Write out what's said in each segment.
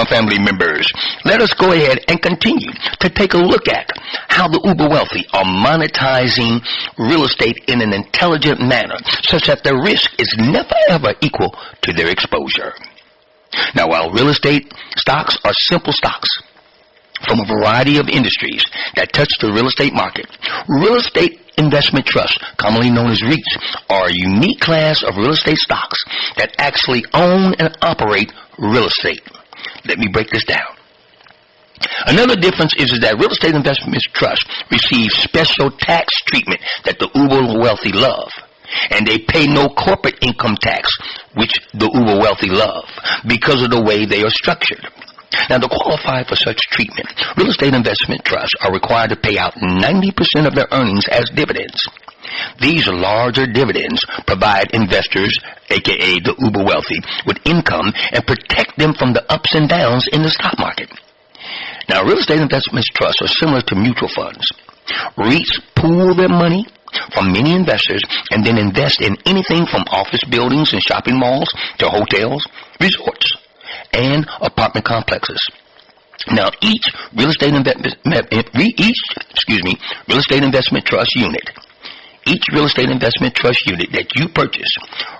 now, family members, let us go ahead and continue to take a look at how the uber wealthy are monetizing real estate in an intelligent manner such that the risk is never ever equal to their exposure. Now, while real estate stocks are simple stocks from a variety of industries that touch the real estate market, real estate investment trusts, commonly known as REITs, are a unique class of real estate stocks that actually own and operate real estate. Let me break this down. Another difference is that real estate investment trusts receive special tax treatment that the uber wealthy love. And they pay no corporate income tax, which the uber wealthy love, because of the way they are structured. Now, to qualify for such treatment, real estate investment trusts are required to pay out 90% of their earnings as dividends. These larger dividends provide investors, aka the uber wealthy, with income and protect them from the ups and downs in the stock market. Now, real estate investment trusts are similar to mutual funds. REITs pool their money from many investors and then invest in anything from office buildings and shopping malls to hotels, resorts, and apartment complexes. Now, each real estate investment trust unit that you purchase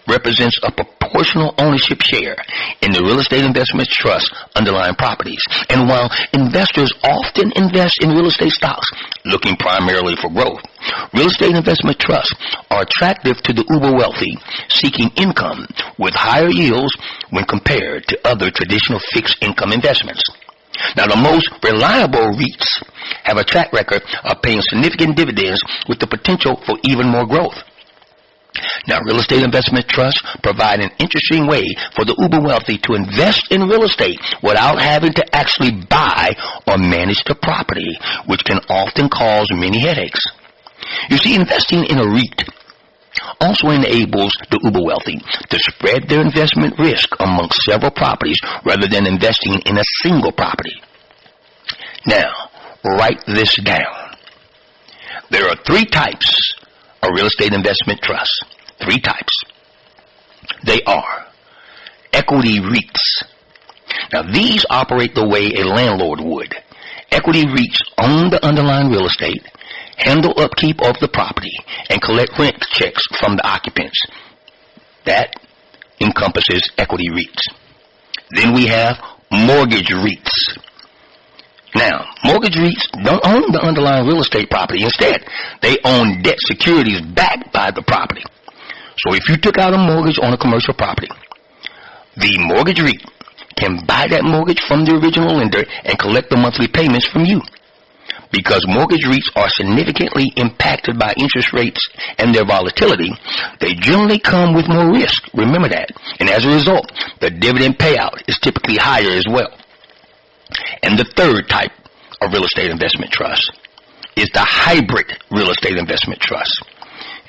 represents a proportional ownership share in the real estate investment trust underlying properties. And while investors often invest in real estate stocks looking primarily for growth, real estate investment trusts are attractive to the uber wealthy seeking income with higher yields when compared to other traditional fixed income investments. Now, the most reliable REITs have a track record of paying significant dividends with the potential for even more growth. Now, real estate investment trusts provide an interesting way for the uber wealthy to invest in real estate without having to actually buy or manage the property, which can often cause many headaches. You see, investing in a REIT also enables the uber wealthy to spread their investment risk amongst several properties rather than investing in a single property. Now, write this down. There are 3 types of real estate investment trusts. 3 types. They are equity REITs. Now, these operate the way a landlord would. Equity REITs own the underlying real estate, handle upkeep of the property, and collect rent checks from the occupants. That encompasses equity REITs. Then we have mortgage REITs. Now, mortgage REITs don't own the underlying real estate property. Instead, they own debt securities backed by the property. So if you took out a mortgage on a commercial property, the mortgage REIT can buy that mortgage from the original lender and collect the monthly payments from you. Because mortgage REITs are significantly impacted by interest rates and their volatility, they generally come with more risk. Remember that. And as a result, the dividend payout is typically higher as well. And the third type of real estate investment trust is the hybrid real estate investment trust.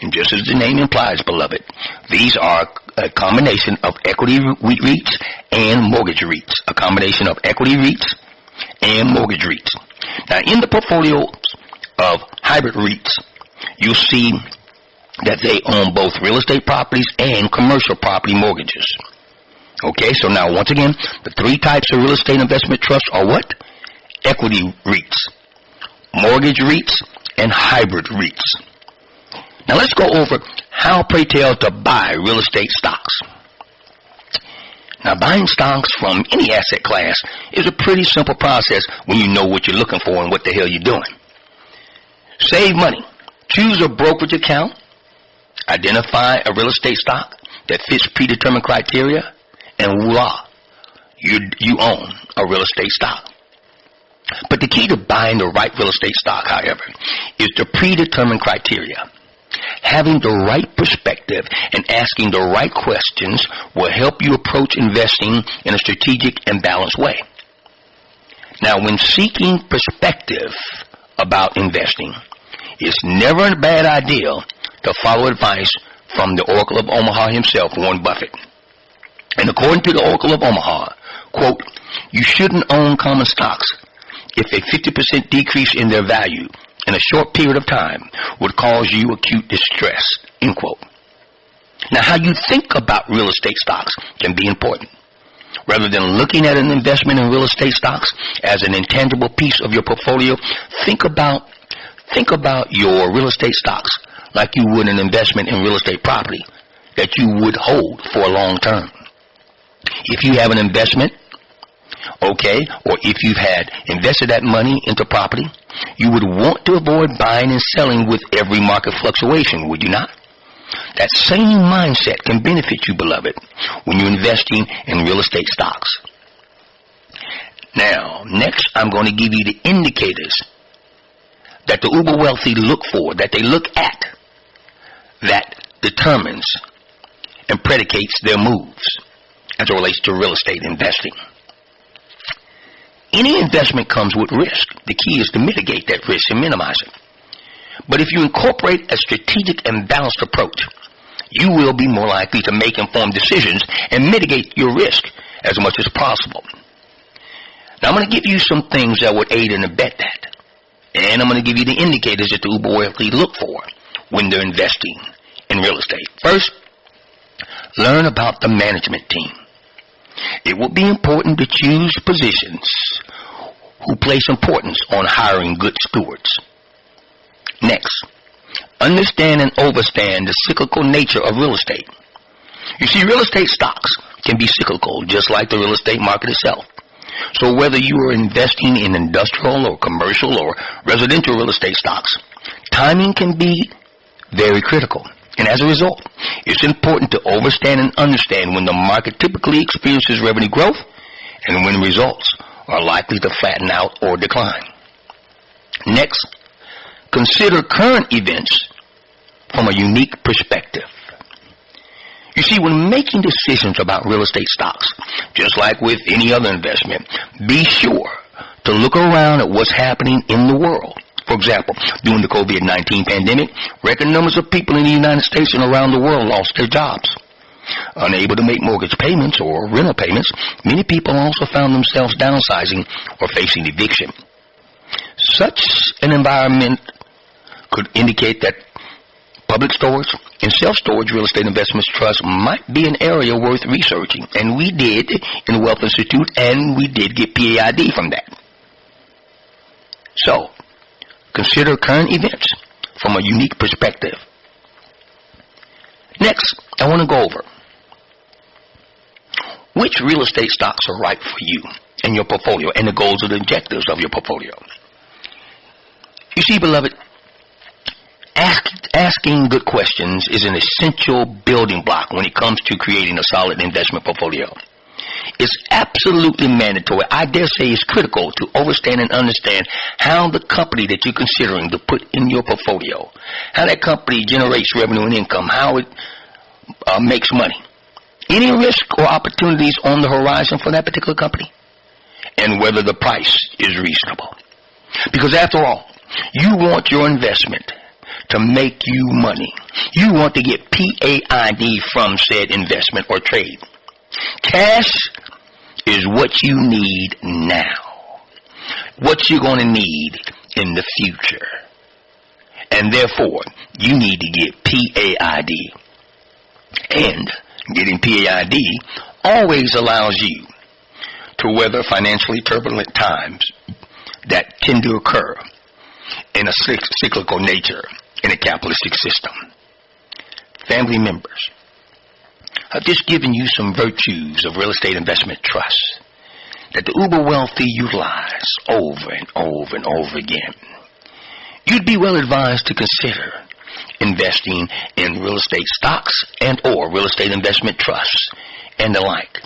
And just as the name implies, beloved, these are a combination of equity REITs and mortgage REITs. A combination of equity REITs and mortgage REITs. Now, in the portfolios of hybrid REITs, you'll see that they own both real estate properties and commercial property mortgages. Okay, so now once again, the 3 types of real estate investment trusts are what? Equity REITs, mortgage REITs, and hybrid REITs. Now let's go over how, pray tell, to buy real estate stocks. Now, buying stocks from any asset class is a pretty simple process when you know what you're looking for and what the hell you're doing. Save money. Choose a brokerage account. Identify a real estate stock that fits predetermined criteria, and voila, you own a real estate stock. But the key to buying the right real estate stock, however, is the predetermined criteria. Having the right perspective and asking the right questions will help you approach investing in a strategic and balanced way. Now, when seeking perspective about investing, it's never a bad idea to follow advice from the Oracle of Omaha himself, Warren Buffett. And according to the Oracle of Omaha, quote, "You shouldn't own common stocks if a 50% decrease in their value in a short period of time would cause you acute distress," end quote. Now, how you think about real estate stocks can be important. Rather than looking at an investment in real estate stocks as an intangible piece of your portfolio, think about your real estate stocks like you would an investment in real estate property that you would hold for a long term. If you have an investment, okay, or if you've had invested that money into property, you would want to avoid buying and selling with every market fluctuation, would you not? That same mindset can benefit you, beloved, when you're investing in real estate stocks. Now, next, I'm going to give you the indicators that the uber wealthy look for, that they look at, that determines and predicates their moves as it relates to real estate investing. Any investment comes with risk. The key is to mitigate that risk and minimize it. But if you incorporate a strategic and balanced approach, you will be more likely to make informed decisions and mitigate your risk as much as possible. Now, I'm going to give you some things that would aid and abet that. And I'm going to give you the indicators that the uber wealthy look for when they're investing in real estate. First, learn about the management team. It will be important to choose positions who place importance on hiring good stewards. Next, understand and understand the cyclical nature of real estate. You see, real estate stocks can be cyclical, just like the real estate market itself. So whether you are investing in industrial or commercial or residential real estate stocks, timing can be very critical. And as a result, it's important to understand and understand when the market typically experiences revenue growth and when results are likely to flatten out or decline. Next, consider current events from a unique perspective. You see, when making decisions about real estate stocks, just like with any other investment, be sure to look around at what's happening in the world. For example, during the COVID-19 pandemic, record numbers of people in the United States and around the world lost their jobs. Unable to make mortgage payments or rental payments, many people also found themselves downsizing or facing eviction. Such an environment could indicate that public storage and self-storage real estate investments trust might be an area worth researching. And we did in the Wealth Institute, and we did get P.A.I.D. from that. So, consider current events from a unique perspective. Next, I want to go over which real estate stocks are right for you and your portfolio and the goals and objectives of your portfolio. You see, beloved, asking good questions is an essential building block when it comes to creating a solid investment portfolio. It's absolutely mandatory. I dare say it's critical to understand and understand how the company that you're considering to put in your portfolio, how that company generates revenue and income, how it makes money, any risk or opportunities on the horizon for that particular company, and whether the price is reasonable. Because after all, you want your investment to make you money. You want to get P.A.I.D. from said investment or trade. Cash is what you need now, what you're going to need in the future. And therefore, you need to get P.A.I.D. And getting P.A.I.D. always allows you to weather financially turbulent times that tend to occur in a cyclical nature in a capitalistic system. Family members, I've just given you some virtues of real estate investment trusts that the uber wealthy utilize over and over and over again. You'd be well advised to consider investing in real estate stocks and or real estate investment trusts and the like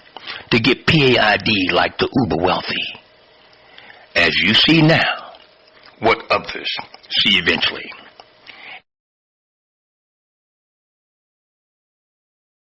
to get P.A.I.D. like the uber wealthy. As you see now, what others see eventually.